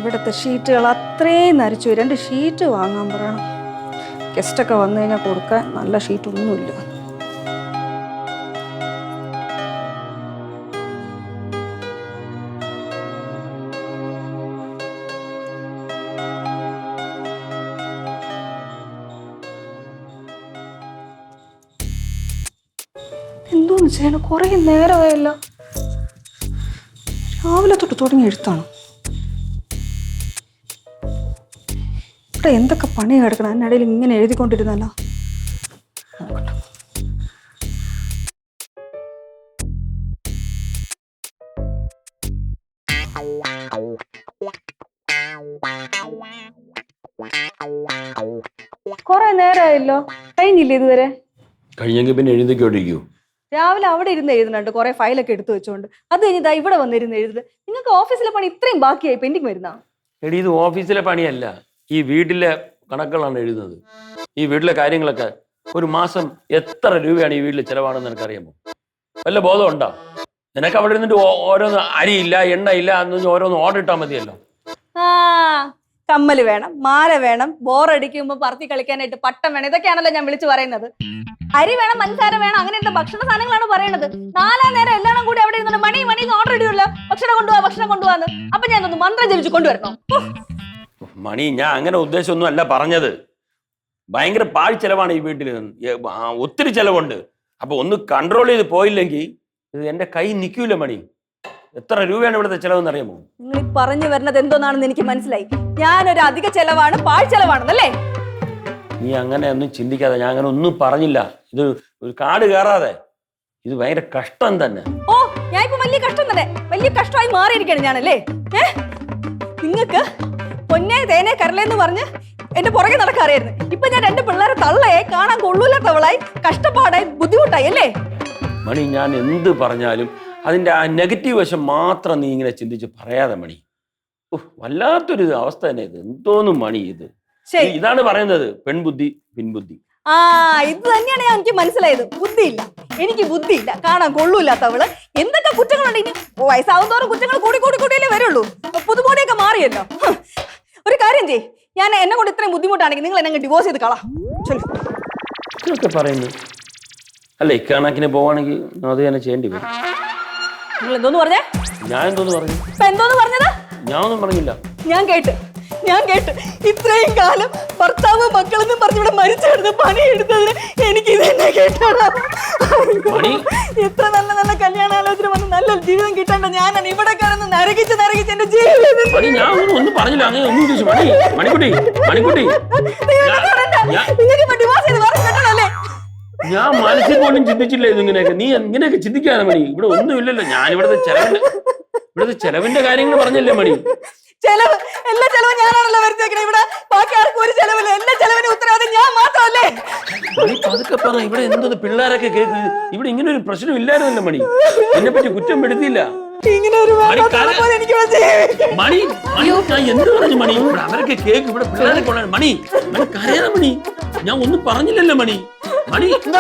ഇവിടുത്തെ ഷീറ്റുകൾ അത്രയും നരച്ചു. 2 ഷീറ്റ് വാങ്ങാൻ പറയണം. ഗസ്റ്റൊക്കെ വന്നു കഴിഞ്ഞാൽ കൊടുക്കാൻ നല്ല ഷീറ്റൊന്നുമില്ല. എന്തോന്ന് ചെയ്യണം? കുറെ നേരമായല്ലോ. രാവിലെ തൊട്ട് തുടങ്ങി എഴുത്താണ്. ഇവിടെ എന്തൊക്കെ പണി കിടക്കണം. അതിനിടയിൽ ഇങ്ങനെ എഴുതിക്കൊണ്ടിരുന്നല്ലോ. കുറെ നേരമായല്ലോ. കഴിഞ്ഞില്ലേ ഇതുവരെ? കഴിഞ്ഞെങ്കിൽ പിന്നെ എഴുതിക്കൊണ്ടിരിക്കൂ. രാവിലെ അവിടെ ഇരുന്ന് എഴുതുന്നുണ്ട്, കുറെ ഫയലൊക്കെ എടുത്തു വെച്ചോണ്ട്. അത് കഴിഞ്ഞിതാ ഇവിടെ വന്നിരുന്ന് എഴുതുന്നത്. നിങ്ങൾക്ക് ഓഫീസിലെ പണി ഇത്രയും ബാക്കിയായി പെൻഡിങ് വരുന്ന? എടി, ഇത് ഓഫീസിലെ പണിയല്ല, ഈ വീട്ടിലെ കണക്കുകളാണ് എഴുതുന്നത്. ഈ വീട്ടിലെ കാര്യങ്ങളൊക്കെ ഒരു മാസം എത്ര രൂപയാണ് ഈ വീട്ടിൽ ചിലവാണെന്ന് നിനക്കറിയാമോ? വല്ല ബോധം ഉണ്ടോ നിനക്ക്? അവിടെ ഇരുന്നിട്ട് ഓരോന്ന് അരിയില്ല, എണ്ണയില്ല എന്ന് ഓരോന്ന് ഓർഡർ ഇട്ടാൽ മതിയല്ലോ. ആ, കമ്മല് വേണം, മാല വേണം, ബോറടിക്കുമ്പോ പറത്തി കളിക്കാനായിട്ട് പട്ടം വേണം, ഇതൊക്കെയാണല്ലോ ഞാൻ വിളിച്ചു പറയുന്നത്. അരി വേണം, പഞ്ചസാര വേണം, അങ്ങനത്തെ ഭക്ഷണ സാധനങ്ങളാണ് പറയണത്. 4 നേരം എല്ലാം കൂടി അവിടെ ഇരുന്നുണ്ട് മണി മണി ഓർഡർ ഇടുമല്ലോ, ഭക്ഷണം കൊണ്ടുപോവാന്ന്. അപ്പൊ ഞാൻ ഒന്ന് മന്ത്രം ജപിച്ച് കൊണ്ടുവരണോ? മണി, ഞാൻ അങ്ങനെ ഉദ്ദേശമൊന്നും അല്ല പറഞ്ഞത്. ഭയങ്കര പാഴ് ചെലവാണ് ഈ വീട്ടിൽ. ഒത്തിരി ചെലവുണ്ട്. അപ്പൊ ഒന്ന് കൺട്രോൾ ചെയ്ത് പോയില്ലെങ്കിൽ ഇത് എന്റെ കൈ നിൽക്കൂല മണി. എത്ര രൂപയാണ് ഇവിടുത്തെ ചെലവെന്ന് അറിയാമോ? നിങ്ങൾ ഈ പറഞ്ഞു വരുന്നത് എന്തോന്നാണെന്ന് എനിക്ക് മനസ്സിലായി. ഞാനൊരു അധിക ചെലവാണ്, പാഴ് ചെലവാണെന്നല്ലേ? നീ അങ്ങനെ ഒന്നും ചിന്തിക്കാതെ. ഞാൻ അങ്ങനെ ഒന്നും പറഞ്ഞില്ല. ഇത് ഒരു കാട് കയറാതെ. ഇത് ഭയങ്കര കഷ്ടം തന്നെ. ഓ, ഞാൻ ഇപ്പൊ വലിയ കഷ്ടം തന്നെ, വലിയ കഷ്ടമായി മാറിയിരിക്കണം ഞാനല്ലേ? നിങ്ങൾക്ക് പൊന്നെ തേനെ കരളെന്ന് പറഞ്ഞ് എന്റെ പുറകെ നടക്കാറിയായിരുന്നു. ഇപ്പൊ ഞാൻ 2 പിള്ളേരെ തള്ളയെ കാണാൻ കൊള്ളൂല്ലാത്തവളായി, കഷ്ടപ്പാടായി, ബുദ്ധിമുട്ടായി അല്ലേ? മണി, ഞാൻ എന്ത് പറഞ്ഞാലും അതിന്റെ ആ നെഗറ്റീവ് വശം മാത്രം നീ ഇങ്ങനെ ചിന്തിച്ച് പറയാതെ മണി. വല്ലാത്തൊരു അവസ്ഥ തന്നെ ഇത്. എന്തോന്നും മണി ഇത്. ഇതാണ് പറയുന്നത് പെൺബുദ്ധി പിൻബുദ്ധി. ആ, ഇത് തന്നെയാണ് എനിക്ക് മനസ്സിലായത്. ബുദ്ധിയില്ല, എനിക്ക് ബുദ്ധിയില്ല, കാണാൻ കൊള്ളൂല്ലാത്തവള്. എന്തൊക്കെ കുറ്റങ്ങളുണ്ട് ഇനി. വയസ്സാവും തോറും കുറ്റങ്ങൾ കൂടിയല്ലേ വരുള്ളൂ. പുതുമോടിയൊക്കെ മാറിയല്ലോ. ഒരു കാര്യം ചെയ്യ്, ഞാൻ എന്നെ കൊണ്ട് ഇത്രയും ബുദ്ധിമുട്ടാണെങ്കിൽ നിങ്ങൾ എന്നെ ഡിവോഴ്സ് ചെയ്ത് കളാം. ഇതൊക്കെ പറയുന്നു അല്ല, ഇക്കണക്കിന് പോവാണെങ്കിൽ അത് തന്നെ ചെയ്യേണ്ടി വരും. നിങ്ങൾ എന്തോന്ന് പറഞ്ഞേ? ഞാൻ എന്തോന്ന് പറഞ്ഞു? എന്തോന്ന് പറഞ്ഞത്? ഞാൻ ഒന്നും പറഞ്ഞില്ല. ഞാൻ കേട്ട് ഇത്രയും കാലം ഭർത്താവ് മക്കളെന്നും പറഞ്ഞ് ഇവിടെ മരിച്ചെടുത്ത് പണിയെടുത്തതിന് എനിക്ക് ഇത് തന്നെ കേട്ടാണ്. എത്ര നല്ല നല്ല കല്യാണാലോചന വന്ന് നല്ലൊരു ജീവിതം കിട്ടണ്ട ഞാനാണ് ഇവിടെ കിടന്ന് നരകിച്ച് എന്റെ ജീവിതം. നിങ്ങൾക്ക് ഡിവോഴ്സ് ചെയ്ത് വേറെ കെട്ടണല്ലേ? ഞാൻ മനസ്സിൽ പോലും ചിന്തിച്ചില്ല ഇതിങ്ങനെയൊക്കെ. നീ എങ്ങനെയൊക്കെ ചിന്തിക്കാതെ മണി. ഇവിടെ ഒന്നുമില്ലല്ലോ. ഞാൻ ഇവിടുത്തെ ചെലവിന്റെ കാര്യങ്ങൾ പറഞ്ഞല്ലേ മണി. ചെലവ്, എല്ലാ ചെലവും ഞാനാണല്ലോ വരുത്തേക്കണേ. ഇവിടെ ബാക്കി ആർക്കും ഒരു ചെലവില്ല. എല്ലാ ചെലവിനും ഉത്തരവാദിത്വം ഞാൻ മാത്രമല്ലേ? അതൊക്കെ പറ. ഇവിടെ എന്തോന്ന് പിള്ളേരൊക്കെ കേക്ക്. ഇവിടെ ഇങ്ങനെ ഒരു പ്രശ്നം ഇല്ലായിരുന്നല്ലോ മണി. എന്നെ പറ്റി കുറ്റം പെടുത്തിയില്ല ഇങ്ങനെ ഒരു മണി. ഞാൻ എന്ത് പറഞ്ഞു മണി? ഇവിടെ അവരൊക്കെ കേക്ക്. ഇവിടെ പിള്ളേരെ കൊള്ളാൻ മണി. കരയാതെ മണി. ഞാൻ ഒന്നും പറഞ്ഞില്ലല്ലോ മണി. മണി ഒന്നും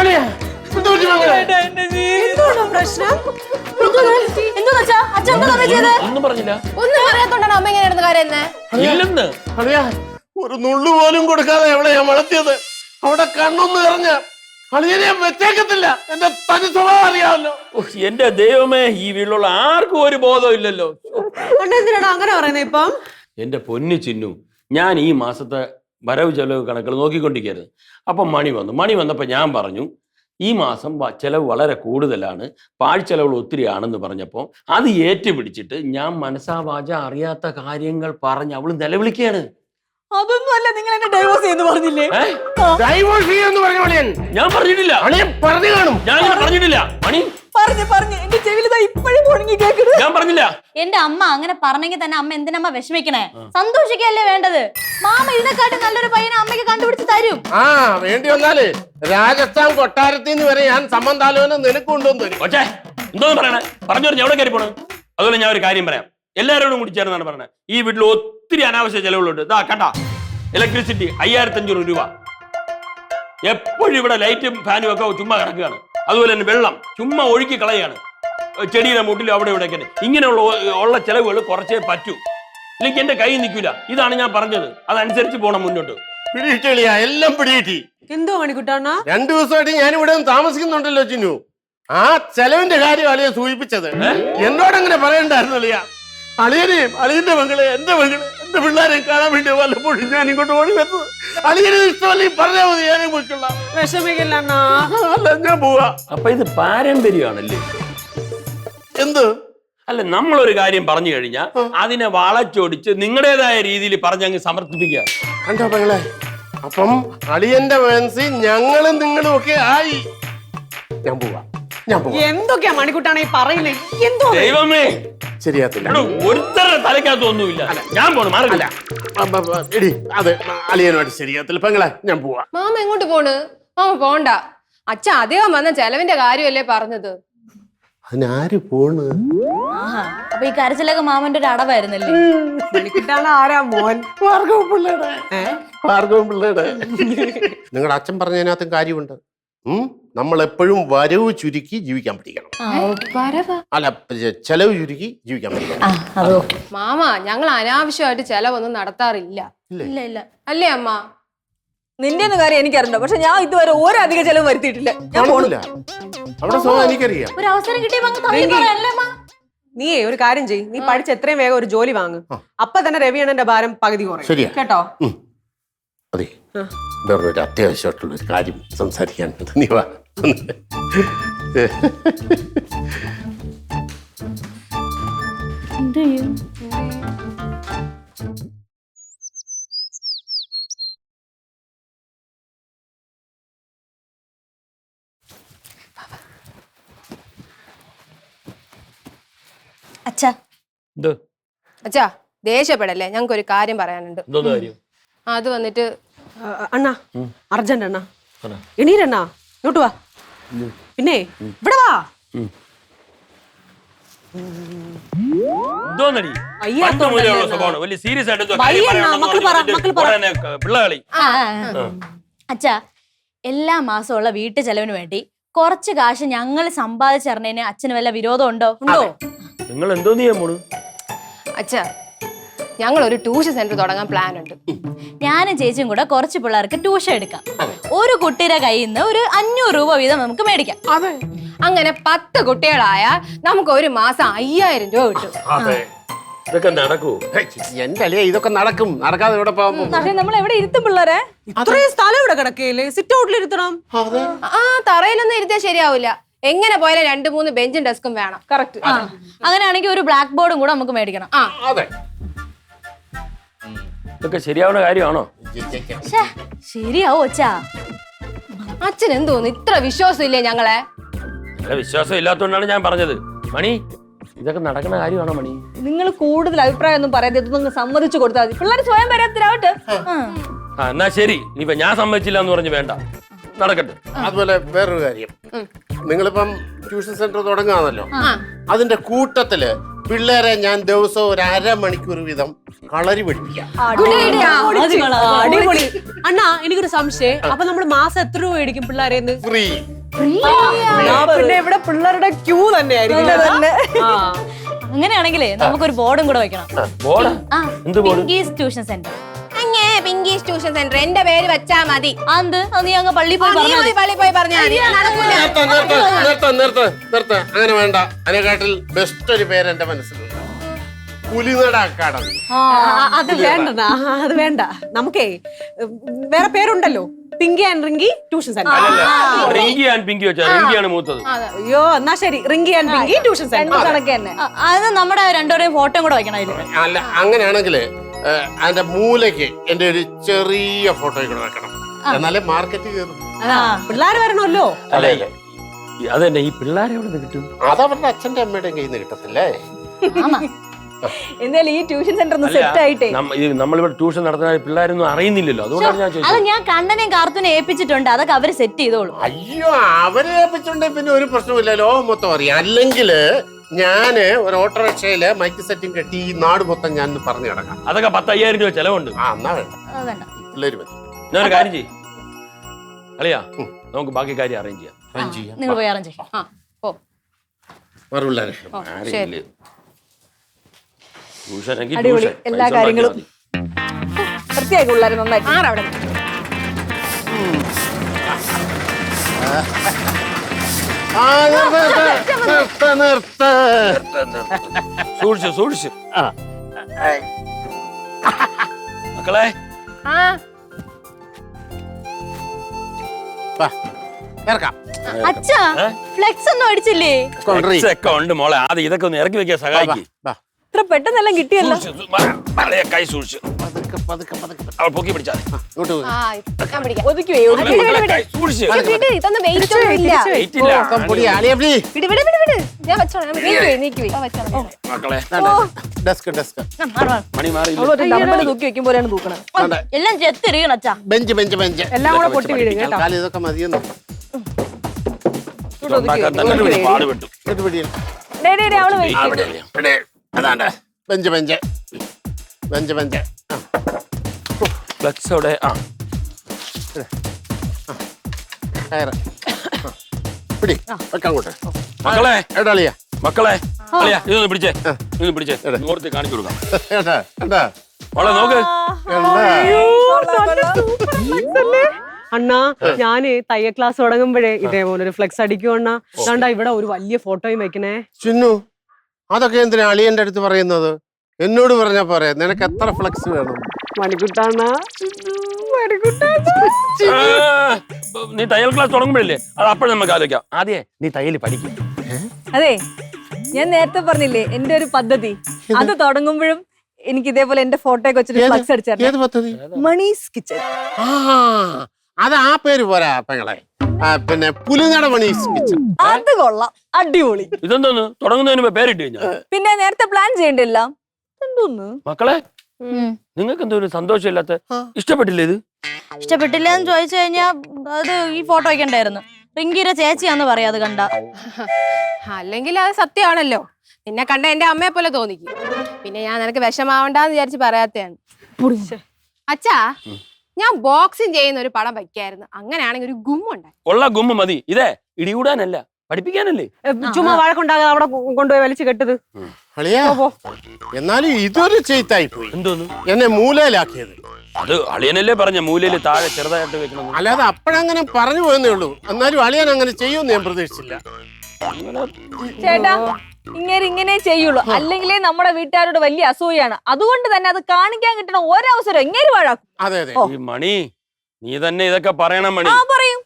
പറഞ്ഞില്ല. ഇല്ലെന്ന് ഒരു നുള്ളു പോലും കൊടുക്കാതെ എവിടെ ഞാൻ വളർത്തിയത്. അവിടെ കണ്ണൊന്നും എറിഞ്ഞ അളിയനെ വെച്ചേക്കത്തില്ല. എന്റെ തനി സ്വഭാവം അറിയാമല്ലോ. എന്റെ ദൈവമേ, ഈ വീട്ടിലുള്ള ആർക്കും ഒരു ബോധം ഇല്ലല്ലോ. അങ്ങനെ പറയുന്നത് ഇപ്പം? എന്റെ പൊന്നു ചിന്നു, ഞാൻ ഈ മാസത്തെ വരവ് ചെലവ് കണക്കുകൾ നോക്കിക്കൊണ്ടിരിക്കരുത്. അപ്പം മണി വന്നപ്പോൾ ഞാൻ പറഞ്ഞു ഈ മാസം ചെലവ് വളരെ കൂടുതലാണ്, പാഴ്ചെലവുകൾ ഒത്തിരി ആണെന്ന് പറഞ്ഞപ്പോൾ അത് ഏറ്റുപിടിച്ചിട്ട് ഞാൻ മനസ്സാവാച അറിയാത്ത കാര്യങ്ങൾ പറഞ്ഞ് അവള് നിലവിളിക്കുകയാണ്. അതൊന്നും അല്ല, നിങ്ങൾ എന്നെ ഡൈവോഴ്സ് ചെയ്യുന്നു പറഞ്ഞില്ലേ? ഡൈവോഴ്സ് ചെയ്യുമെന്ന് പറഞ്ഞു ഞാൻ പറഞ്ഞിട്ടില്ല. പറഞ്ഞു കാണും. ഞാൻ പറഞ്ഞിട്ടില്ല മണി. പറഞ്ഞു എന്റെ ചെവിയിൽ ഇപ്പോഴും മുടങ്ങി കേൾക്കുന്നു. ഞാൻ പറഞ്ഞില്ല. എന്റെ അമ്മ അങ്ങനെ പറഞ്ഞെങ്കിൽ തന്നെ അമ്മ എന്തിനമ്മ വിഷമിക്കണേ? സന്തോഷിക്കല്ലേ വേണ്ടത്? മാമ ഇതിനെക്കാട്ടി നല്ലൊരു പയ്യനെ അമ്മയ്ക്ക് കണ്ടുപിടിച്ച് തരും. വേണ്ടി വന്നാല് രാജസ്ഥാൻ കൊട്ടാരത്തിന് വരെ ഞാൻ സംബന്ധാലോചന നിനക്ക് കൊണ്ടുവന്ന് തരും. പക്ഷേ എന്തോന്ന് പറയണേ? പറഞ്ഞു എവിടെ കയറി പോണ്? അതുപോലെ ഞാൻ ഒരു കാര്യം പറയാം. എല്ലാവരോടും കൂടി ചേർന്നാണ് പറഞ്ഞത്. ഈ വീട്ടിൽ ഒത്തിരി അനാവശ്യ ചെലവുകളുണ്ട്. ഇതാ കണ്ട, ഇലക്ട്രിസിറ്റി 5500 രൂപ. എപ്പോഴും ഇവിടെ ലൈറ്റും ഫാനും ഒക്കെ ചുമ്മാ കിടക്കുകയാണ്. അതുപോലെ തന്നെ വെള്ളം ചുമ്മാ ഒഴുക്കി കളയാണ്. ചെടിയുടെ മുട്ടിലും അവിടെ ഇവിടെയൊക്കെ. ഇങ്ങനെയുള്ള ചെലവുകൾ കുറച്ചേ പറ്റൂ. ഇല്ലെങ്കിൽ എന്റെ കൈ നിൽക്കില്ല. ഇതാണ് ഞാൻ പറഞ്ഞത്. അതനുസരിച്ച് പോണം മുന്നോട്ട്. പിടികിട്ടിയ എല്ലാം പിടികിട്ടി. എന്തോ മണിക്കുട്ടണ്ണ 2 ദിവസമായിട്ട് ഞാൻ ഇവിടെ താമസിക്കുന്നുണ്ടല്ലോ ചിന്നു. ആ ചെലവിന്റെ കാര്യം അളിയെ സൂചിപ്പിച്ചത് എന്നോട് അങ്ങനെ പറയണ്ടായിരുന്നു അളിയ. അളിയനെയും അളിയന്റെ മകളെ എന്റെ പിള്ളേരെയും കാണാൻ വേണ്ടി വല്ലപ്പോഴും ഞാൻ ഇങ്ങോട്ട് ഓടി വരുന്നത്. അളിയനെ ഇഷ്ടമല്ല പറഞ്ഞാൽ മതി, ഞാനേ പോയിക്കൊള്ളാം. വിഷമിക്കില്ല അണ്ണാ. അല്ല ഞാൻ പോവാ. അപ്പൊ ഇത് പാരമ്പര്യമാണല്ലേ? എന്ത്? അല്ല, നമ്മളൊരു കാര്യം പറഞ്ഞു കഴിഞ്ഞാൽ അതിനെ വളച്ചൊടിച്ച് നിങ്ങളുടേതായ രീതിയിൽ പറഞ്ഞങ്ങ് സമർത്ഥിപ്പിക്കുക. കണ്ടോ പെങ്ങളെ, അപ്പം അളിയന്റെ മനസ്സിൽ ഞങ്ങളും നിങ്ങളും ഒക്കെ ആയി. ഞാൻ പോവാ. എന്തൊക്കെയാ മണിക്കുട്ടാണ് ഈ പറയുന്നത്? എന്തോ ദൈവമേ, ശരിയാത്തില്ല. ഒരുത്തരുടെ തലയ്ക്കകത്തൊന്നുമില്ല. ഞാൻ പോണു, മാറില്ല. എടി അത് അളിയനുമായിട്ട് ശരിയാത്തില്ല പെങ്ങളെ, ഞാൻ പോവാ. മാമ എങ്ങോട്ട് പോണ്? മാമ പോണ്ട. അച്ഛ അദ്ദേഹം വന്ന ചെലവിന്റെ കാര്യമല്ലേ പറഞ്ഞത്. അതിനാര് പോണ്? അപ്പൊ ഈ കരച്ചിലൊക്കെ മാമന്റെ ഒരു അടവായിരുന്നല്ലേ? മണിക്കുട്ടാണ് ആരാ മോൻ? ഭാർഗവൻ പിള്ളയുടെ. നിങ്ങളുടെ അച്ഛൻ പറഞ്ഞതിനകത്തും കാര്യമുണ്ട്. നമ്മൾ എപ്പോഴും വരവ് ചുരുക്കി ജീവിക്കാൻ പഠിക്കണം. അല്ല, ചെലവ് ചുരുക്കി ജീവിക്കാൻ പഠിക്കണം. മാമ, ഞങ്ങൾ അനാവശ്യമായിട്ട് ചെലവൊന്നും നടത്താറില്ല. ഇല്ല ഇല്ല. അല്ലേ അമ്മ? നിന്റെ ഒന്നും കാര്യം എനിക്കറിയണ്ട. പക്ഷെ ഞാൻ ഇതുവരെ ഒരു അധിക ചെലവ് വരുത്തിയിട്ടില്ല. ഞാൻ പോണില്ല. അവിടെ സ്വന്തം എനിക്കറിയാം. ഒരു അവസരം കിട്ടിയപ്പോ അങ്ങ് തള്ളി പറയല്ലേ അമ്മ? നീ ഒരു കാര്യം ചെയ്യ്, നീ പഠിച്ച് എത്രയും വേഗം ഒരു ജോലി വാങ്ങ്. അപ്പൊ തന്നെ രവിയണ്ണന്റെ ഭാരം പകുതി കുറയും. ശരിയാ കേട്ടോ? അതെ, വേറൊരു അത്യാവശ്യമായിട്ടുള്ള ഒരു കാര്യം സംസാരിക്കാനുണ്ട്. നീ വാ. അച്ഛാ, അച്ഛാ ദേഷ്യപ്പെടല്ലേ, ഞങ്ങൾക്ക് ഒരു കാര്യം പറയാനുണ്ട്. എന്തോന്ന് കാര്യം? അത് വന്നിട്ട് അണ്ണാ, അർജന്റ് അണ്ണാ, എണീരണ്ണാ, ഇങ്ങോട്ട് വാ. പിന്നെ ഇവിടെ വാ. എന്തോന്നടി? പണ്ട് മുതലുള്ള സ്വഭാവമാണ്. വലിയ സീരിയസ് ആയിട്ട് എന്തോ കാര്യം പറയാനുണ്ടെന്ന് പിള്ളകളി. അച്ഛാ, എല്ലാ മാസമുള്ള വീട്ടു ചെലവിന് വേണ്ടി കുറച്ച് കാശ് ഞങ്ങൾ സമ്പാദിച്ചറിഞ്ഞതിന് അച്ഛന് വല്ല വിരോധം ഉണ്ടോ? നിങ്ങൾ എന്തോ ചെയ്യാൻ പോണു? അച്ഛാ, ഞങ്ങൾ ഒരു ട്യൂഷൻ സെന്റർ തുടങ്ങാൻ പ്ലാൻ ഉണ്ട്. ഞാനും ചേച്ചിയും കൂടെ കുറച്ച് പിള്ളേർക്ക് ട്യൂഷൻ എടുക്കാം. ഒരു കുട്ടിയുടെ കയ്യിൽ നിന്ന് ഒരു 500 രൂപ വീതം നമുക്ക് മേടിക്കാം. അങ്ങനെ 10 കുട്ടികളായാൽ നമുക്ക് ഒരു മാസം 5000 രൂപ കിട്ടും. ഇതൊക്കെ നടക്കൂ? എന്റെ അളിയ ഇതൊക്കെ നടക്കും. നടക്കാതെ ഇവിടെ പക്ഷെ നമ്മൾ എവിടെ ഇരുത്തും പിള്ളേരെ? ഇത്രയും സ്ഥലം ഇവിടെ കിടക്കയില്ലേ? സിറ്റ് ഔട്ടിൽ ഇരുത്തണം. തറയിലൊന്നും ഇരുത്തിയാൽ ശരിയാവില്ല. എങ്ങനെ പോയാലും 2-3 ബെഞ്ചും ഡെസ്കും വേണം. കറക്റ്റ്. അങ്ങനെയാണെങ്കിൽ ഒരു ബ്ലാക്ക് ബോർഡും കൂടെ നമുക്ക് മേടിക്കണം. അതെ, ഇതൊക്കെ ശരിയാവുന്ന കാര്യമാണോ? ശരിയാവോ അച്ഛാ? അച്ഛൻ എന്തോന്നു ഇത്ര വിശ്വാസം ഇല്ലേ ഞങ്ങളെ? നല്ല വിശ്വാസം ഇല്ലാത്തതുകൊണ്ടാണ് ഞാൻ പറഞ്ഞത്. മണി, ഇതൊക്കെ നടക്കുന്ന കാര്യമാണോ മണി? നിങ്ങൾ കൂടുതൽ അഭിപ്രായം ഒന്നും പറയാതെ ഇതൊന്നും സമ്മതിച്ചു കൊടുത്താൽ മതി. പിള്ളേർ സ്വയം പര്യാപ്തരാവട്ടെ. എന്നാ ശരി. ഇനിയിപ്പൊ ഞാൻ സമ്മതിച്ചില്ല എന്ന് പറഞ്ഞ് വേണ്ട, നടക്കട്ടെ. അതുപോലെ വേറൊരു കാര്യം, നിങ്ങളിപ്പം ട്യൂഷൻ സെന്റർ തുടങ്ങാന്നല്ലോ, അതിന്റെ കൂട്ടത്തില് പിള്ളേരെ ഞാൻ ദിവസവും ഒരു 1/2 മണിക്കൂർ വീതം കളരി പഠിപ്പിക്കാം. അടിപൊളി. അണ്ണാ, എനിക്കൊരു സംശയം. അപ്പൊ നമ്മള് മാസം എത്ര രൂപ മേടിക്കും പിള്ളേരെന്ന്? ഫ്രീ. പിന്നെ ഇവിടെ പിള്ളേരുടെ ക്യൂ തന്നെ ആയിരിക്കും. അങ്ങനെയാണെങ്കിലേ നമുക്കൊരു ബോർഡും കൂടെ വെക്കണം. Tuition centre. Pinkies tuition centre എന്റെ പേര് വെച്ചാ മതി. നീ അങ്ങ് പള്ളി പോയി പറഞ്ഞാൽ നിർത്ത. അങ്ങനെ വേണ്ട. അതിനെക്കാട്ടിൽ ബെസ്റ്റ് ഒരു പേര് എന്റെ മനസ്സിലുണ്ട്, പുലിനട അക്കാഡമി. അത് വേണ്ട, അത് വേണ്ട. നമുക്കേ വേറെ പേരുണ്ടല്ലോ, Pinky and Rinky tuition centre. Rinky and Pinky വെച്ചാ റിങ്കിയാണ് മൂത്തത്. അയ്യോ, എന്നാ ശരി, Rinky and Pinky tuition centre കണക്ക് തന്നെ. അത് നമ്മുടെ രണ്ടുപേരെയും ഫോട്ടോ കൂടെ വെക്കണം അതില്. അല്ല, അങ്ങനെയാണെങ്കില് അതിന്റെ മൂലയ്ക്ക് എന്റെ ഒരു ചെറിയ ഫോട്ടോ കൂടെ വെക്കണം. എന്നാലേ മാർക്കറ്റ് കയറും. പിള്ളേർ വരണമല്ലോ. അല്ലേ? അതന്നെ, ഈ പിള്ളേരെ എവിടെ നിന്ന് കിട്ടും? അതവരുടെ അച്ഛന്റെ അമ്മയുടെയും കയ്യിൽ നിന്ന് കിട്ടത്തില്ലേ? എന്തായാലും ഈ ട്യൂഷൻ സെന്റർ ഒന്ന് സെറ്റ് ആയിട്ടേ. നമ്മളിവിടെ ട്യൂഷൻ നടത്തുന്ന പിള്ളേരൊന്നും അറിയുന്നില്ലല്ലോ, അതുകൊണ്ടാണ് ഞാൻ ചോദിച്ചത്. അത് ഞാൻ കണ്ണനെയും കാർത്തൂനെ ഏൽപ്പിച്ചിട്ടുണ്ട്, അതൊക്കെ അവര് സെറ്റ് ചെയ്തോളൂ. അയ്യോ, അവരെ ഏൽപ്പിച്ചുണ്ടെങ്കിൽ പിന്നെ ഒരു പ്രശ്നമില്ല, ലോകം മൊത്തം അറിയാം. അല്ലെങ്കിൽ ഞാന് ഒരു ഓട്ടോറിക്ഷയില് മൈക്ക് സെറ്റും കെട്ടി ഈ നാട് മൊത്തം ഞാൻ പറഞ്ഞു കിടക്കാം. അതൊക്കെ 10,000 രൂപ ചെലവുണ്ട്. എന്നാ വേണ്ട, പിള്ളേര് മതി. ഞാനൊരു കാര്യം ചെയ്യും അളിയാ, നമുക്ക് ബാക്കി കാര്യം അറേഞ്ച് ചെയ്യാം. നിങ്ങൾ പോയി അറേഞ്ച് ചെയ്യാം. ട്യൂഷനെങ്കിൽ അടിപൊളി. ട്യൂഷൻ. എല്ലാ പൈസ കാര്യങ്ങളും. ഉണ്ടാക്കിയാൽ മതി. വൃത്തിയാക്കി പിള്ളേർ നന്നായിട്ട്. ആറവിടെ ആ, നിർത്ത്. സൂക്ഷിച്ച് മക്കളെ ആ വാ, ഇറക്കാം. അച്ഛാ ഏ? ഫ്ലെക്സ് ഒന്നും അടിച്ചില്ലേ? കൊണ്ടുവരീ. ഒക്കെ ഉണ്ട് മോളെ. ആദ്യം ഇതൊക്കെ ഒന്ന് ഇറക്കി വെക്കാൻ സഹായിക്കും. വാ, ഇത്ര പെട്ടെന്നെല്ലാം കിട്ടിയല്ലോ. കൈ സൂക്ഷിച്ചു പതുക്കെ. അവൾ പൊക്കി പിടിച്ചാൽ ഇങ്ങോട്ട് പോയി. ആ ഞാൻ പിടിക്കാം ഒതുക്കി വേ, ഒതുക്കി വേ. സൂക്ഷിച്ച് വിട്, ഇതൊന്നും വെയിറ്റ് ഒന്നും ഇല്ല വെയിറ്റ് ഇല്ല. പൊടി, ആളിയെ പിടി. വിട് ഞാൻ വെച്ചോളാം നീക്കി മക്കളെ ഡെസ്ക് മണി മാറി അവളൊരു ഡമ്പല് തൂക്കി വെക്കും പോലെയാണ് തൂക്കണത്. എല്ലാം ചെത്തിരിക്കണം അച്ഛാ. ബെഞ്ച് എല്ലാം കൂടെ പൊട്ടി വീഴും കേട്ടോ. തൽക്കാലം ഇതൊക്കെ മതിയെന്ന്. ഉണ്ടാക്കാൻ തന്നെ ഒരു പാടുപെട്ടു. ഇങ്ങോട്ട് പിടിയിൽ. ഡേ, ഡേ, ഡേ, അവള് വെയിറ്റ് ചെയ്യും. അവിടെ അതാണ്ട് ബെഞ്ച്. ആ, ഫ്ലെക്സ് അവിടെ. ആ കയറ്. ആ, പിടി, വെക്കാം അങ്ങോട്ട്. മക്കളെ എടാ അളിയാ. മക്കളെ ഇതൊന്ന് പിടിച്ചേ നോർത്തി കാണിച്ചു കൊടുക്കാം. കണ്ടാ മോളെ നോക്ക്. അണ്ണാ ഞാന് തയ്യൽ ക്ലാസ് തുടങ്ങുമ്പോഴേ ഇതേപോലെ ഒരു ഫ്ലെക്സ് അടിക്കും അണ്ണാ. അതാണ്ടാ ഇവിടെ ഒരു വലിയ ഫോട്ടോയും വെക്കണേ. ചിന്നു, അതൊക്കെ എന്തിനാ അളിയന്റെ അടുത്ത് പറയുന്നത്? എന്നോട് പറഞ്ഞാ പോരെ, നിനക്ക് എത്ര ഫ്ലെക്സ് വേണം? മണിക്കുട്ടാണ്ണാ, ആ, നീ തയ്യൽ ക്ലാസ് തുടങ്ങുമ്പോഴല്ലേ അത് അപ്പോഴും നമുക്ക് ആലോചിക്കാം. ആദ്യേ നീ തയ്യൽ പഠിക്കും. അതെ, ഞാൻ നേരത്തെ പറഞ്ഞില്ലേ എന്റെ ഒരു പദ്ധതി. അത് തുടങ്ങുമ്പോഴും എനിക്ക് ഇതേപോലെ എന്റെ ഫോട്ടോയൊക്കെ വെച്ചിട്ട് ഫ്ലക്സ് ഏത് അടിച്ചായിരുന്നു. പദ്ധതി? Monies kitchen. ആ, അത് ആ പേര് പോരാ പെങ്ങളെ. പിന്നെ പുലിനട മണീസ് കിച്ചൺ. അത് കൊള്ളാം, അടിപൊളി. ഇതെന്തോന്ന് തുടങ്ങുന്നതിന് മുമ്പ് പേരിട്ട് കഴിഞ്ഞാ പിന്നെ നേരത്തെ പ്ലാൻ ചെയ്യണ്ടില്ല. എന്തോന്ന് മക്കളെ നിങ്ങൾക്ക് എന്തോ ഒരു സന്തോഷമില്ലാത്ത ഇഷ്ടപ്പെട്ടില്ലേ ഇത്? ഇഷ്ടപ്പെട്ടില്ല എന്ന് ചോദിച്ചു കഴിഞ്ഞാ അത് ഈ ഫോട്ടോ വെക്കണ്ടായിരുന്നു. റിങ്കിയുടെ ചേച്ചിയാന്ന് പറയാ അത് കണ്ട. അല്ലെങ്കിൽ അത് സത്യമാണല്ലോ. നിന്നെ കണ്ട എന്റെ അമ്മയെ പോലെ തോന്നിക്കും. പിന്നെ ഞാൻ നിനക്ക് വിഷമാവണ്ടെന്ന് വിചാരിച്ച് പറയാത്തയാണ്. അച്ഛാ, ഞാൻ ബോക്സിങ് ചെയ്യുന്ന ഒരു പടം വയ്ക്കായിരുന്നു. അങ്ങനെയാണെങ്കിൽ ഒരു ഗുമ്മുണ്ടായി. ഉള്ള ഗുമ്മ മതി. ഇതേ ഇടികൂടാനല്ല, പഠിപ്പിക്കാനല്ലേ. ചുമ്മാ വഴക്കുണ്ടാകാതെ അവിടെ കൊണ്ടുപോയി വലിച്ചു കെട്ടത്. അളിയാ, എന്നാലും ഇതൊരു ചെയ്ത്തായി പോയി. എന്തോന്ന്? എന്നെ മൂലയിലാക്കിയത്. അത് അളിയനല്ലേ പറഞ്ഞ മൂലയിൽ താഴെ ചെറുതായിട്ട് വെക്കണം. അല്ലാതെ അപ്പോഴങ്ങനെ പറഞ്ഞു പോയെന്നേ ഉള്ളൂ. എന്നാലും അളിയൻ അങ്ങനെ ചെയ്യുമെന്ന് ഞാൻ പ്രതീക്ഷിച്ചില്ല. ചേട്ടാ, ഇങ്ങനെ ചെയ്യുള്ളൂ. അല്ലെങ്കിലേ നമ്മുടെ വീട്ടുകാരോട് വലിയ അസൂയാണ്. അതുകൊണ്ട് തന്നെ അത് കാണിക്കാൻ കിട്ടണ ഒരവസരം ഇങ്ങനെ വാഴാക്കും. അതെ അതെ. ഈ മണി, നീ തന്നെ ഇതൊക്കെ പറയണം മണി. ആ, പറയും.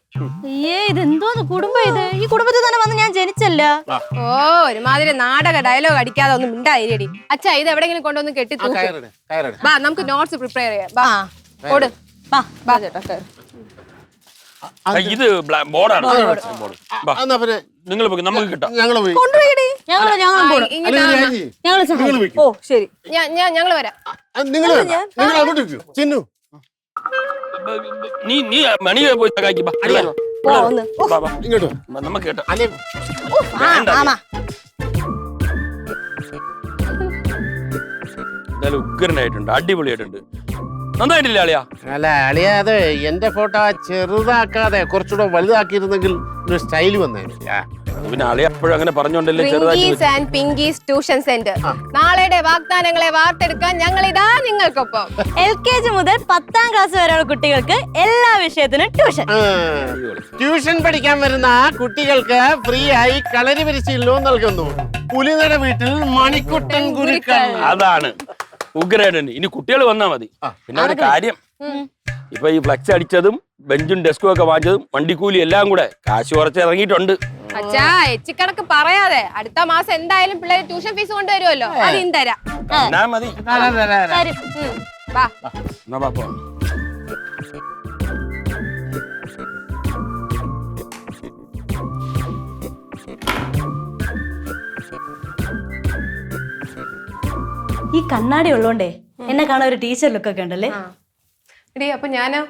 അയ്യേ ഇതെന്തോന്ന് കുടുംബം ഇത്? ഈ കുടുംബത്തിൽ തന്നെ വന്ന് ഞാൻ ജനിച്ചല്ല. ഓ, ഒരുമാതിരി നാടക ഡയലോഗ് അടിക്കാതെ ഒന്നും മിണ്ടായിരിയടി. അച്ഛാ, ഇത് എവിടെങ്കിലും കൊണ്ടുവന്ന് കെട്ടി ആ, തൂക്ക്. കയറിടെ. വാ, നമുക്ക് നോട്ട്സ് പ്രിപ്പയർ ചെയ്യാം. വാ, ഓട്. വാ ചേട്ടാ, കയറ്. ഇത് ബോർഡാണ്. എന്നാ പിന്നെ നിങ്ങൾ നമുക്ക് കിട്ടാം. ഞങ്ങള് പോയി. ഞങ്ങളും പോടും. അല്ലെങ്കിൽ ഒരു കാര്യം ചെയ്യ്. നിങ്ങള് പോയിക്കോ. ഓ ശരി. ഞങ്ങള് വരാം. നിങ്ങൾ അങ്ങോട്ട് വെക്കൂ. ചിന്നു, നീ മണിയെ പോയി സഹായിക്ക്. ബാ, അളിയാ, ബാ, ബാ. ഇങ്ങോട്ട് നമുക്ക് കേട്ടോ. അല്ലെ. എന്തായാലും ഉഗ്രനായിട്ടുണ്ട്, അടിപൊളിയായിട്ടുണ്ട്. നന്നായിട്ടില്ല അളിയാ? അല്ല അളിയാ, അത് എന്റെ ഫോട്ടോ ചെറുതാക്കാതെ കുറച്ചുകൂടെ വലുതാക്കിയിരുന്നെങ്കിൽ ഒരു സ്റ്റൈല് വന്നേനെ. പിന്നെ അളിയ എപ്പോഴും അങ്ങനെ പറഞ്ഞോണ്ടല്ലേ ചെറുതായിട്ട് റിങ്കീസ് ആൻഡ് പിങ്കീസ് ട്യൂഷൻ സെന്റർ. നാളെയുടെ വാഗ്ദാനങ്ങളെ വാർത്തെടുക്കാൻ ഞങ്ങൾ ഇതാ നിങ്ങൾക്കൊപ്പം. LKG മുതൽ 10ാം ക്ലാസ് വരെയുള്ള കുട്ടികൾക്ക് എല്ലാ വിഷയത്തിനും ട്യൂഷൻ. ട്യൂഷൻ പഠിക്കാൻ വരുന്ന കുട്ടികൾക്ക് ഫ്രീ ആയി കളരി പരിശീലനവും നൽകുന്നു. പുലിനട വീട്ടിൽ മണിക്കുട്ടൻ ഗുരുക്കൾ. അതാണ് ഉഗ്രനായിട്ടുണ്ട്. ഇനി കുട്ടികൾ വന്നാ മതി. പിന്നെ ഒരു കാര്യം, ഇപ്പൊ ഈ ഫ്ലക്സ് അടിച്ചതും ബെഞ്ചും ഡെസ്കും ഒക്കെ വാങ്ങിച്ചതും വണ്ടിക്കൂലി എല്ലാം കൂടെ കാശ് കുറച്ച് ഇറങ്ങിയിട്ടുണ്ട്. അച്ഛാ, എച്ചിക്കണക്ക് പറയാതെ അടുത്ത മാസം എന്തായാലും പിള്ളേര് ട്യൂഷൻ ഫീസ് കൊണ്ടുവരുമല്ലോ, അതിന് തരാം. എന്നാ മതി. വാ. എന്നാ പാപ്പോ. ഈ കണ്ണാടി ഉള്ളോണ്ടേ എന്നെ കാണാൻ ഒരു ടീച്ചർ ലുക്കൊക്കെ ഉണ്ടല്ലേ. എടി, അപ്പൊ ഞാനോ?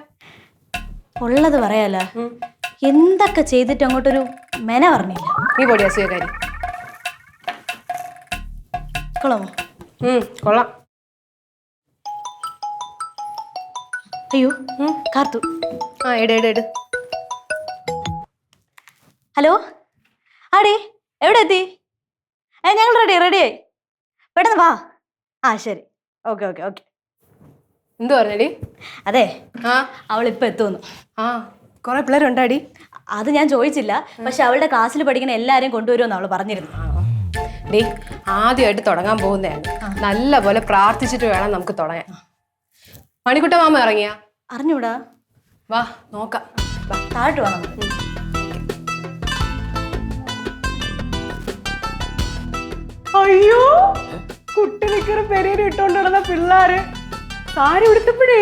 ഉള്ളത് പറയാലോ, എന്തൊക്കെ ചെയ്തിട്ട് അങ്ങോട്ടൊരു മെന പറഞ്ഞില്ല. നീ പൊടി അസുഖക്കാരി. കൊള്ളാമോ? കൊള്ളാം. അയ്യോ കാർത്തു. ആ, ഇട്. ഹലോ, ആടി എവിടെ എത്തി? ഞങ്ങൾ റെഡിയായി. പെട്ടെന്ന് വാ. ആ ശരി, ഓക്കെ ഓക്കെ ഓക്കെ. എന്തു പറഞ്ഞടി? അതെ, ആ അവളിപ്പോ എത്തുന്നു. ആ കുറെ പിള്ളേരുണ്ടാടി. അത് ഞാൻ ചോദിച്ചില്ല, പക്ഷെ അവളുടെ ക്ലാസ്സിൽ പഠിക്കുന്ന എല്ലാരെയും കൊണ്ടുവരുമെന്ന് അവള് പറഞ്ഞിരുന്നു. ഡി, ആദ്യമായിട്ട് തുടങ്ങാൻ പോകുന്നതാണ്. നല്ല പോലെ പ്രാർത്ഥിച്ചിട്ട് വേണം നമുക്ക് തുടങ്ങാൻ. മണിക്കുട്ട മാമ ഇറങ്ങിയാ? അറിഞ്ഞൂടാ, വാ നോക്കാം. വാ. താഴോട്ട് വേണം. അയ്യോ, കുട്ടികൾക്ക് പെരേര് ഇട്ടോണ്ട് നടന്ന പിള്ളേര് സാരി ഉടുത്തപ്പോഴേ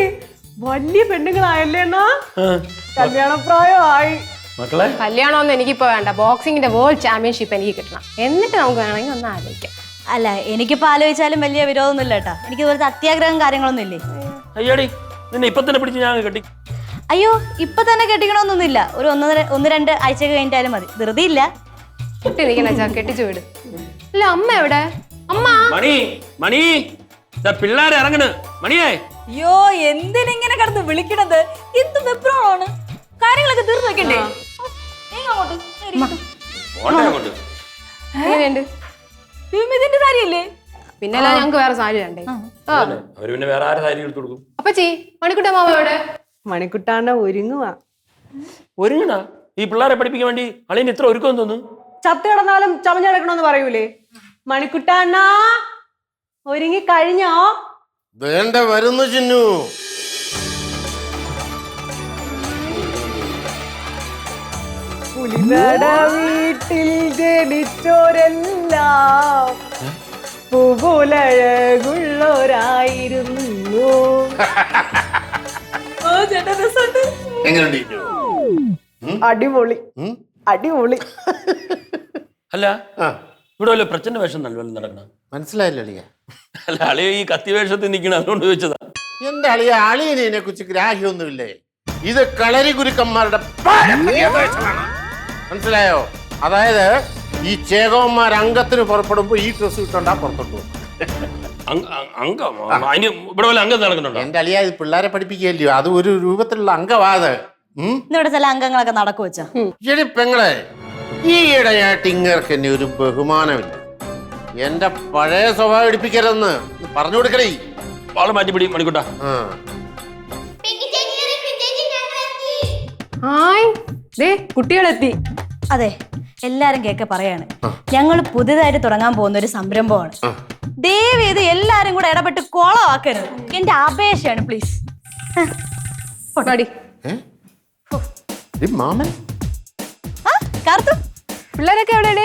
വലിയ പെണ്ണുങ്ങളായല്ലേ എന്നാ? കല്യാണപ്രായമായി. മക്കളെ കല്യാണമൊന്നും എനിക്കിപ്പോ വേണ്ട. ബോക്സിങ്ങിന്റെ വേൾഡ് ചാമ്പ്യൻഷിപ്പ് എനിക്ക് കിട്ടണം. എന്നിട്ട് നമുക്ക് വേണമെങ്കിൽ ഒന്ന് ആലോചിക്കാം. അല്ല, എനിക്കിപ്പോ ആലോചിച്ചാലും വലിയ വിരോധമൊന്നുമില്ല കേട്ടാ. എനിക്ക് ഇതുപോലത്തെ അത്യാഗ്രഹം കാര്യങ്ങളൊന്നും ഇല്ലേ. അയ്യോടി, നിന്നെ ഇപ്പൊ തന്നെ പിടിച്ച് ഞാൻ കെട്ടി. അയ്യോ, ഇപ്പൊ തന്നെ കെട്ടിക്കണമെന്നൊന്നുമില്ല. ഒരു 1-2 ആഴ്ചയൊക്കെ കഴിഞ്ഞാലും മതി. ധൃതിയില്ല. കുട്ടി നിൽക്കണ കെട്ടിച്ചു വിട്. അല്ല, അമ്മ എവിടെ? അമ്മ മണി മണി, പിള്ളേരെ ഇറങ്ങണ്. മണിയേ, അയ്യോ, എന്തിനിങ്ങനെ കിടന്ന് വിളിക്കണത്? എന്ത് വെപ്രാളാണ്? കാര്യങ്ങളൊക്കെ തീർന്നു വെക്കണ്ടേ? പോണ്ടേ അങ്ങോട്ട്. എങ്ങനെയുണ്ട്? ഇതിന്റെ കാര്യല്ലേ? പിന്നെ ഞങ്ങക്ക് വേറെ സാരി വേണ്ടേ? അവര് പിന്നെ വേറെ ആരെ സാരി എടുത്തു കൊടുക്കും? അപ്പച്ചി, മണിക്കുട്ട മാമ എവിടെ? മണിക്കുട്ടാണ്ട ഒരുങ്ങുവാ. ഒരുങ്ങണ ഈ പിള്ളേരെ പഠിപ്പിക്കാൻ വേണ്ടി അളിയന് ഇത്ര ഒരുക്കം തോന്നുന്നു. ചത്ത് കിടന്നാലും ചമഞ്ഞടക്കണമെന്ന് പറയൂലേ? മണിക്കുട്ടാണ്ണ ഒരുങ്ങി കഴിഞ്ഞോ? വേണ്ട, വരുന്നു ചിന്നു. പുലിനട വീട്ടിൽ ജനിച്ചോരെല്ലാം പൂപോലഴകുള്ളോരായിരുന്നു. എങ്ങനെയുണ്ട്? അടിപൊളി അടിപൊളി. അല്ല, ഇവിടെ വല്ല പ്രച്ഛന്ന വേഷം നല്ല നടക്കണം. മനസ്സിലായില്ല അളിയ? അല്ല, അളിയ ഈ കത്തി വേഷത്തിൽ നിൽക്കണ, അതുകൊണ്ട് ചോദിച്ചതാ. എന്റെ അളിയ, അളിയനെ കുറിച്ച് ഗ്രാഹ്യമൊന്നുമില്ലേ? ഇത് കളരി ഗുരുക്കന്മാരുടെ പാരമ്പര്യ വേഷമാണ്. മനസ്സിലായോ? അതായത് ഈ ചേകവന്മാർ അംഗത്തിന് പുറപ്പെടുമ്പോ ഈ ഡ്രസ് ഇട്ടോണ്ടാ പുറത്തോട്ടു. അംഗം അതിന് ഇവിടെ വല്ല അംഗം നടക്കുന്നുണ്ടോ? എന്റെ അളിയ, ഇത് പിള്ളേരെ പഠിപ്പിക്കുകയല്ലയോ? അത് ഒരു രൂപത്തിലുള്ള അംഗവാത്. ഇന്നിവിടെ ചില അംഗങ്ങളൊക്കെ നടക്കു വെച്ചാ. ശരി പെങ്ങളെ, ഈയിടെയായിട്ട് ഇങ്ങർക്ക് എന്നെ ഒരു ബഹുമാനമില്ല. എന്റെ പഴയ സ്വഭാവം എടുപ്പിക്കരുതെന്ന് പറഞ്ഞു കൊടുക്കണേ. ആള് മാറ്റിപ്പിടി മണിക്കൂട്ടാ. ഹായ്, ദേ കുട്ടികളെത്തി. അതെ, എല്ലാരും കേൾക്കെ പറയാണ്, ഞങ്ങൾ പുതിയതായിട്ട് തുടങ്ങാൻ പോകുന്ന ഒരു സംരംഭമാണ്. ദയവ് ചെയ്ത് എല്ലാരും കൂടെ ഇടപെട്ട് കോളമാക്കരുത്. എന്റെ അപേക്ഷയാണ്, പ്ലീസ്. മാമൻ പിള്ളേരൊക്കെ എവിടെയാണ്?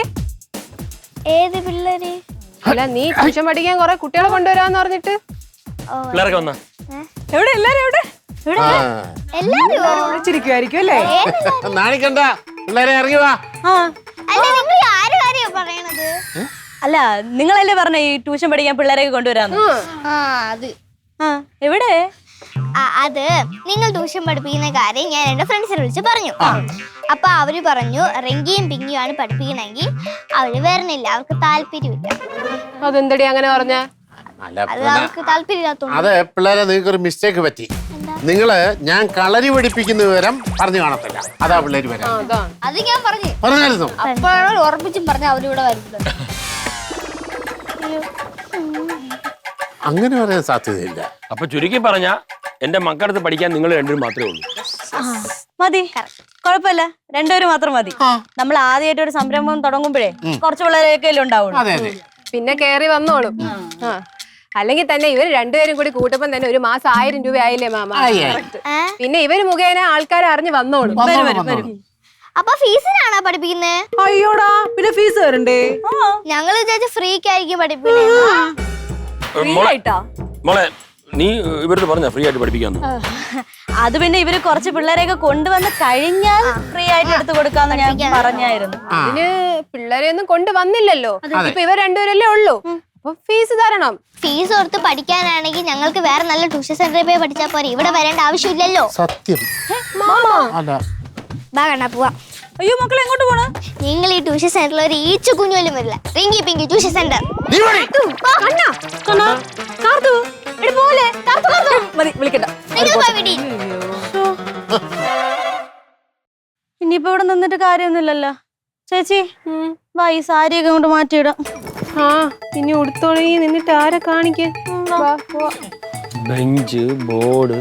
ഏത് പിള്ളേര്? അല്ല, നീ ട്യൂഷൻ പഠിക്കാൻ കുറെ കുട്ടികളെ കൊണ്ടുവരാന്ന് പറഞ്ഞിട്ട്. പിള്ളേരൊക്കെ വന്നാ എവിടെ? എല്ലാരും എവിടെ? വിളിച്ചിരിക്കുവായിരിക്കും അല്ലേ? നാണിക്കണ്ട, പിള്ളേരെ ഇറങ്ങി വാ. അല്ല, നിങ്ങളല്ലേ പറഞ്ഞ ഈ ട്യൂഷൻ പഠിക്കാൻ പിള്ളേരെയൊക്കെ കൊണ്ടുവരാന്ന്? എവിടെ? അത് നിങ്ങൾ ട്യൂഷൻ പഠിപ്പിക്കുന്ന കാര്യം ഞാൻ എന്റെ ഫ്രണ്ട്സിനെ വിളിച്ച് പറഞ്ഞു. അപ്പൊ അവര് പറഞ്ഞു റിങ്കിയും പിങ്കിയും ആണ് പഠിപ്പിക്കണമെങ്കിൽ അവര് വരണില്ല, അവർക്ക് താല്പര്യമില്ല. അതെന്തടി അങ്ങനെ പറഞ്ഞ? അത് അവർക്ക് താല്പര്യമില്ലാത്തോണ്ട്. അതെ പിള്ളേരെ, നിങ്ങൾക്ക് ഒരു മിസ്റ്റേക്ക് പറ്റി. നിങ്ങള് ഞാൻ കളരി പഠിപ്പിക്കുന്ന വിവരം പറഞ്ഞു കാണത്തില്ല. അതാ പിള്ളേര് വരാം. അത് ഞാൻ പറഞ്ഞായിരുന്നു. അപ്പോഴാണ് ഉറപ്പിച്ചും പറഞ്ഞ അവരിവിടെ വരുന്നത്. അങ്ങനെ പറയാൻ സാധ്യതയില്ല. അപ്പൊ ചുരുക്കി പറഞ്ഞ എന്റെ മക്കളടുത്ത് പഠിക്കാൻ നിങ്ങൾ രണ്ടുപേരും മാത്രമേ ഉള്ളൂ. മതി, കുഴപ്പമില്ല, രണ്ടുപേരും മാത്രം മതി. നമ്മൾ ആദ്യമായിട്ട് ഒരു സംരംഭം തുടങ്ങുമ്പോഴേ കുറച്ച് പിള്ളേരൊക്കെ ഉണ്ടാവുള്ളൂ. പിന്നെ കേറി വന്നോളും. അല്ലെങ്കിൽ തന്നെ ഇവർ രണ്ടുപേരും കൂടി കൂട്ടപ്പം തന്നെ ഒരു മാസം 1000 രൂപ ആയില്ലേ മാമ? പിന്നെ ഇവര് മുഖേന ആൾക്കാർ അറിഞ്ഞ് വന്നോളും. അപ്പൊ ഫീസിനാണോ പഠിപ്പിക്കുന്നത്? അയ്യോടാ, പിന്നെ ഫീസ് തരണ്ടേ? ഞങ്ങൾ വിചാരിച്ച ഫ്രീക്കായിരിക്കും പഠിപ്പിക്കുന്നത്. മോളെ, നീ ഇവരുടെ പറഞ്ഞ ഫ്രീ ആയിട്ട് പഠിപ്പിക്കാന്ന്? അത് പിന്നെ ഇവര് കുറച്ച് പിള്ളേരെയൊക്കെ കൊണ്ടുവന്ന് കഴിഞ്ഞാൽ ഫ്രീ ആയിട്ട് എടുത്തു കൊടുക്കാന്ന് ഞാൻ പറഞ്ഞായിരുന്നു. അതിന് പിള്ളേരെ ഒന്നും കൊണ്ടുവന്നില്ലല്ലോ. ഇപ്പൊ ഇവർ രണ്ടുപേരല്ലേ ഉള്ളൂ. അപ്പൊ ഫീസ് തരണം. ഫീസ് കൊടുത്ത് പഠിക്കാനാണെങ്കിൽ ഞങ്ങൾക്ക് വേറെ നല്ല ട്യൂഷൻ സെന്ററിൽ പോയി പഠിച്ചാൽ പോരെ, ഇവിടെ വരേണ്ട ആവശ്യമില്ലല്ലോ. സത്യം. ബാ കണ്ണാ പോവാ. അയ്യോ മക്കളെ, എങ്ങോട്ട് പോണ? നിങ്ങൾ ഈ ട്യൂഷൻ സെന്ററിൽ ഒരു ഈച്ച കുഞ്ഞുപോലും വരില്ല. Rinki Pinky tuition centre. വിളിക്കണ്ട. ഇനിയിപ്പോ ഇവിടെ നിന്നിട്ട് കാര്യമൊന്നുമില്ലല്ലോ. ചേച്ചി വാ, ഈ സാരിയൊക്കെ കൊണ്ട് മാറ്റിയിടാം. ആ ഇനി ഉടുത്തോളി നിന്നിട്ട് ആരെ കാണിക്കാൻ ബെഞ്ച് ബോർഡ്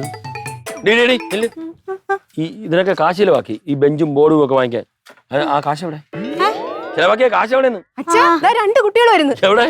ഈ ഇതിനൊക്കെ കാശ് ചിലവാക്കി ഈ ബെഞ്ചും ബോർഡും ഒക്കെ വാങ്ങിക്കാൻ ആ കാശ് എവിടെ ചിലവാക്കിയ കാശ് എവിടെയെന്ന് അച്ഛാ 2 കുട്ടികൾ വരുന്നു എവിടെ